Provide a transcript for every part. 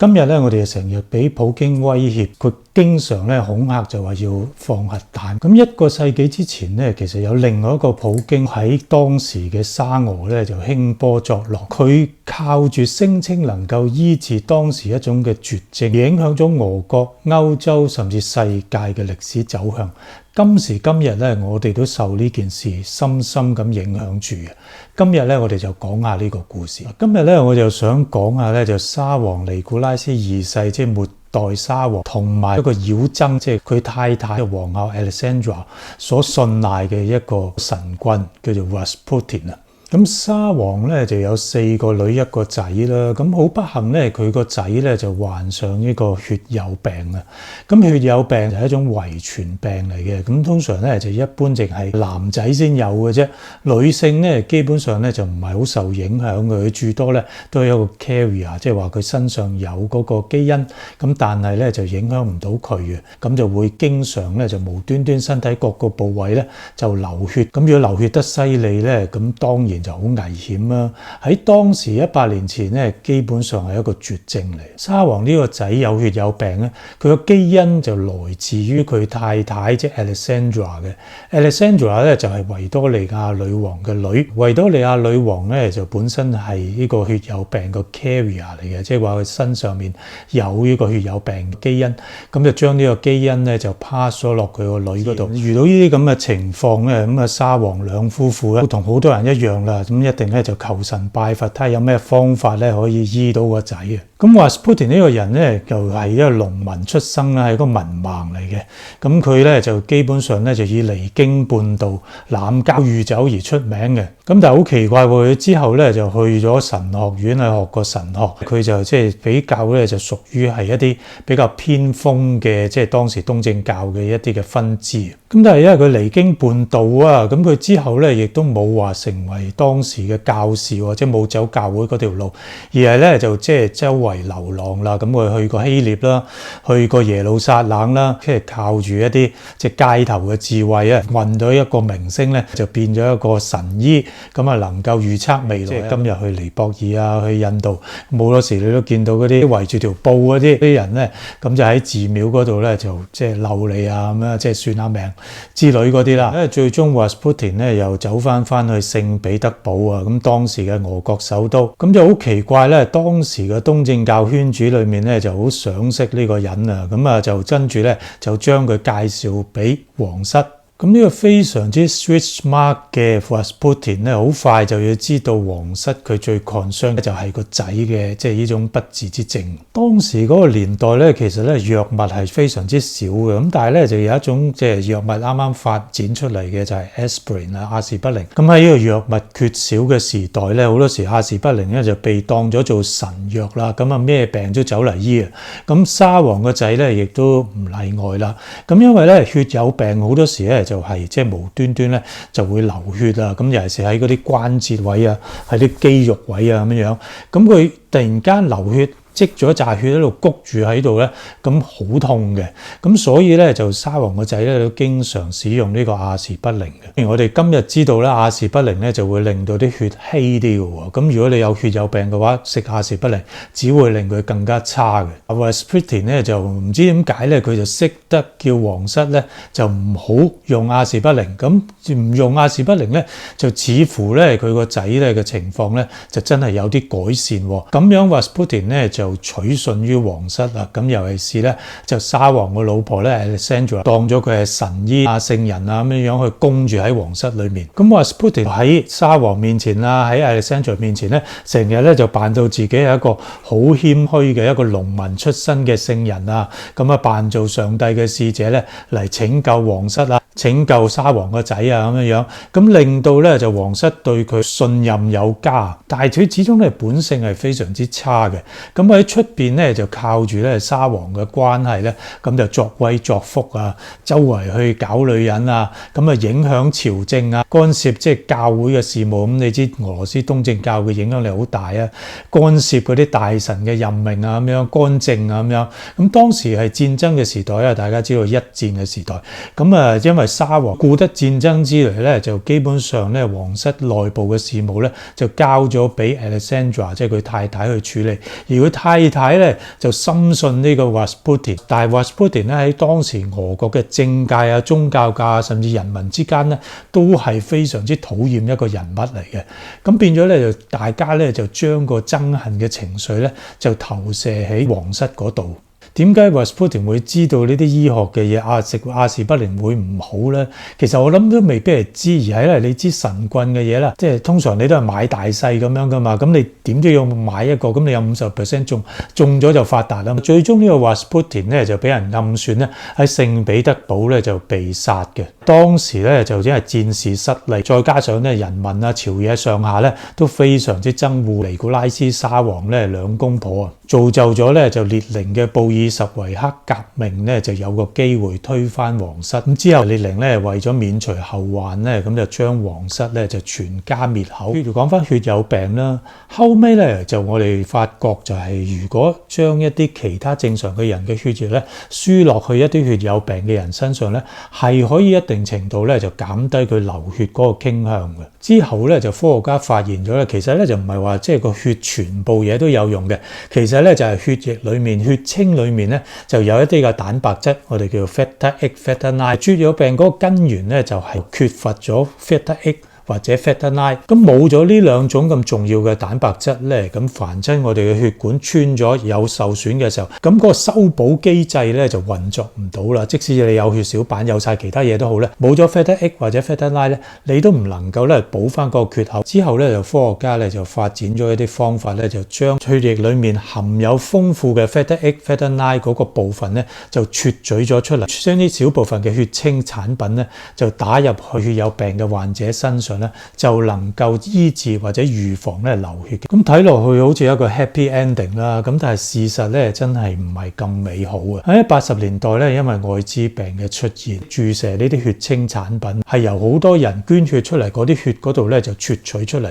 今日咧，我哋成日俾普京威脅，佢經常咧恐嚇就話要放核彈。咁1個世紀之前咧，其實有另外一個普京喺當時嘅沙俄咧就興波作浪，佢靠住聲稱能夠醫治當時一種嘅絕症，影響咗俄國、歐洲甚至世界嘅歷史走向。今時今日咧，我哋都受呢件事深深咁影響住嘅。今日咧，我哋就講下呢個故事。今日咧，我就想講下咧，就沙皇尼古拉斯二世，即係末代沙皇，同埋一個妖僧，即係佢太太嘅皇后 Alexandra 所信賴嘅一個神棍，叫做 Rasputin 啊。咁沙皇咧就有4個女1個仔啦，咁好不幸咧，佢個仔咧就患上呢個血友病啊。咁血友病就係一種遺傳病嚟嘅，咁通常咧就一般淨係男仔先有嘅啫，女性咧基本上咧就唔係好受影響嘅，佢最多咧都係一個 carrier， 即係話佢身上有嗰個基因，咁但係咧就影響唔到佢嘅，咁就會經常咧就無端端身體各個部位咧就流血，咁如果流血得犀利咧，咁當然就好危險啦！喺當時100年前咧，基本上係一個絕症嚟。沙皇呢個仔有血友病咧，佢個基因就來自於佢太太即係 Alexandra 嘅。Alexandra 咧就係維多利亞女王嘅女。維多利亞女王咧就本身係呢個血友病個 carrier 嚟嘅，即係話佢身上面有呢個血友病基因，咁就將呢個基因咧就 pass 咗落佢個女嗰度。遇到呢啲咁嘅情況咧，咁啊沙皇兩夫婦咧都同好多人一樣啦。咁一定咧就求神拜佛，睇下有咩方法咧可以醫到個仔啊！咁話 Rasputin 呢個人咧就係一個農民出身啦，係一個文盲嚟嘅。咁佢咧就基本上咧就以離經叛道、濫交酗酒而出名嘅。咁但係好奇怪喎，佢之後咧就去咗神學院去學過神學，佢就即係比較咧就屬於係一啲比較偏鋒嘅，即係當時東正教嘅一啲嘅分支。咁但係因為佢離經叛道啊，咁佢之後咧亦都冇話成為當時嘅教士或者冇走教會嗰條路，而係咧就即係周圍流浪啦。咁佢去過希臘啦，去過耶路撒冷啦，即係靠住一啲即係街頭嘅智慧啊，運到一個明星咧，就變咗一個神醫，咁啊能夠預測未來。即係今日去尼泊爾啊，去印度，好多時你都見到嗰啲圍住條布嗰啲人咧，咁就喺寺廟嗰度咧就即係溜你啊，咁樣即係算下命之類嗰啲啦。因為最終 Rasputin 咧又走翻去聖彼得堡啊，咁當時嘅俄國首都，咁就好奇怪咧。當時嘅東正教圈子裏面咧就好賞識呢個人啊，咁啊就跟住咧就將佢介紹俾皇室。咁呢個非常之 street smart 嘅 Rasputin 咧，好快就要知道皇室佢最 concern 嘅就係個仔嘅即係呢種不治之症。當時嗰個年代咧，其實咧藥物係非常之少嘅，咁但係咧就有一種即係藥物啱啱發展出嚟嘅就係 aspirin 啊，阿士匹靈。咁喺呢個藥物缺少嘅時代咧，好多時阿士匹靈咧就被當咗做神藥啦，咁啊咩病都走嚟醫啊。咁沙皇個仔咧亦都唔例外啦。咁因為咧血友病好多時咧就係即係無端端咧就會流血啊，咁尤其是喺嗰啲關節位啊，喺啲肌肉位啊咁樣，咁佢突然間流血，積咗一紮血喺度谷住喺度咧，咁好痛嘅，咁所以咧就沙皇個仔咧都經常使用呢個阿士匹靈嘅。我哋今日知道咧，阿士匹靈咧就會令到啲血稀啲嘅喎，咁如果你有血友病嘅話，食阿士匹靈只會令佢更加差嘅。Rasputin 咧就唔知點解咧，佢就識得叫皇室咧就唔好用阿士匹靈，咁唔用阿士匹靈咧就似乎咧佢個仔咧嘅情況咧就真係有啲改善喎。咁樣 Rasputin 咧就取信於皇室啦，咁尤其是咧就沙皇個老婆咧 Alexandra 當咗佢係神醫啊、聖人啊咁樣去供住喺皇室裏面。咁Rasputin喺沙皇面前啦，喺 Alexandra 面前咧，成日咧就扮到自己係一個好謙虛嘅一個農民出身嘅聖人啊，咁啊扮做上帝嘅使者咧嚟拯救皇室啊，拯救沙皇個仔啊咁樣，咁令到咧就皇室對佢信任有加。但係佢始終咧本性係非常之差嘅，咁喺出邊咧就靠住咧沙皇嘅關係咧，咁就作威作福啊，周圍去搞女人啊，咁啊影響朝政啊，干涉即係教會嘅事務。咁你知俄羅斯東正教嘅影響力好大啊，干涉嗰啲大臣嘅任命啊，咁樣干政啊咁樣。咁當時係戰爭嘅時代啊，大家知道一戰嘅時代，咁啊因為沙皇顧得戰爭之餘咧，就基本上咧皇室內部嘅事務咧就交咗俾 Alexandra， 即係佢太太去處理。而佢太太咧就深信呢個 Rasputin， 但係 Rasputin 咧喺當時俄國嘅政界啊、宗教界啊，甚至人民之間咧都係非常之討厭一個人物嚟嘅。咁變咗咧就大家咧就將個憎恨嘅情緒咧就投射喺皇室嗰度。點解 Rasputin 會知道呢啲醫學嘅嘢食阿士匹靈會唔好咧？其實我諗都未必係知，而係咧你知神棍嘅嘢啦，即係通常你都係買大細咁樣噶嘛。咁你點都要買一個，咁你有 50% 中咗就發達啦。最終呢個 Rasputin 咧就俾人暗算咧喺聖彼得堡咧就被殺嘅。當時咧就因為戰事失利，再加上咧人民啊朝野上下咧都非常之憎惡尼古拉斯沙皇咧兩公婆啊，造就咗咧就列寧嘅布爾什維克革命咧就有個機會推翻皇室。咁之後列寧咧為咗免除後患咧，咁就將皇室咧就全家滅口。講翻血友病啦，後尾咧就我哋發覺就係如果將一啲其他正常嘅人嘅血液咧輸落去一啲血友病嘅人身上咧，係可以一定程度咧就減低佢流血嗰個傾向嘅。之後咧就科學家發現咗咧，其實咧就唔係話即係個血全部嘢都有用嘅，其實咧就係血液裡面、血清裡面咧就有一啲嘅蛋白質，我哋叫做 factor VIII、factor IX。血友病嗰個根源咧就係缺乏咗 factor VIII或者 factor IX， 咁冇咗呢兩種咁重要嘅蛋白質咧，咁凡親我哋嘅血管穿咗有受損嘅時候，咁嗰個修補機制咧就運作唔到啦。即使你有血小板有晒其他嘢都好咧，冇咗 factor VIII或者 factor IX咧，你都唔能夠咧補翻嗰個缺口。之後咧就科學家咧就發展咗一啲方法咧，就將血液裡面含有豐富嘅 factor VIII、factor IX 嗰個部分咧就脫取咗出嚟，將啲小部分嘅血清產品咧就打入去血友病嘅患者身上，就能夠醫治或者預防咧流血。咁睇落去好似一個 happy ending 啦，咁但係事實咧真係唔係咁美好啊！喺80年代咧，因為愛滋病嘅出現，注射呢啲血清產品係由好多人捐血出嚟嗰啲血嗰度咧就萃取出嚟，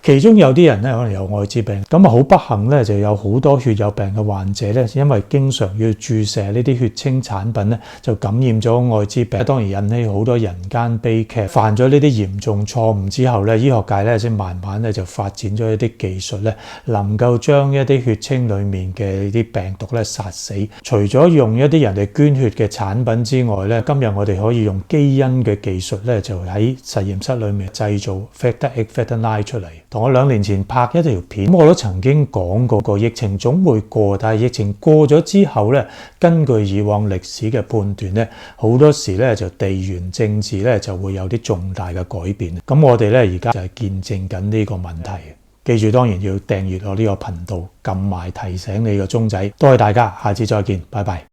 其中有啲人咧可能有愛滋病，咁啊好不幸咧就有好多血友病嘅患者咧，因為經常要注射呢啲血清產品咧，就感染咗愛滋病，當然引起好多人間悲劇，犯咗呢啲嚴重錯誤之後咧，醫學界咧先慢慢咧就發展咗一啲技術咧，能夠將一啲血清裡面嘅啲病毒咧殺死。除咗用一啲人哋捐血嘅產品之外咧，今日我哋可以用基因嘅技術咧，就喺實驗室裡面製造 factor VIII、factor IX 出嚟。同我2年前拍一條片，我都曾經講過，個疫情總會過，但係疫情過咗之後咧，根據以往歷史嘅判斷咧，好多時咧就地緣政治咧就會有啲重大嘅改變。咁我哋咧而家就係見證緊呢個問題。記住當然要訂閱我呢個頻道，撳埋提醒你個鐘仔。多謝大家，下次再見，拜拜。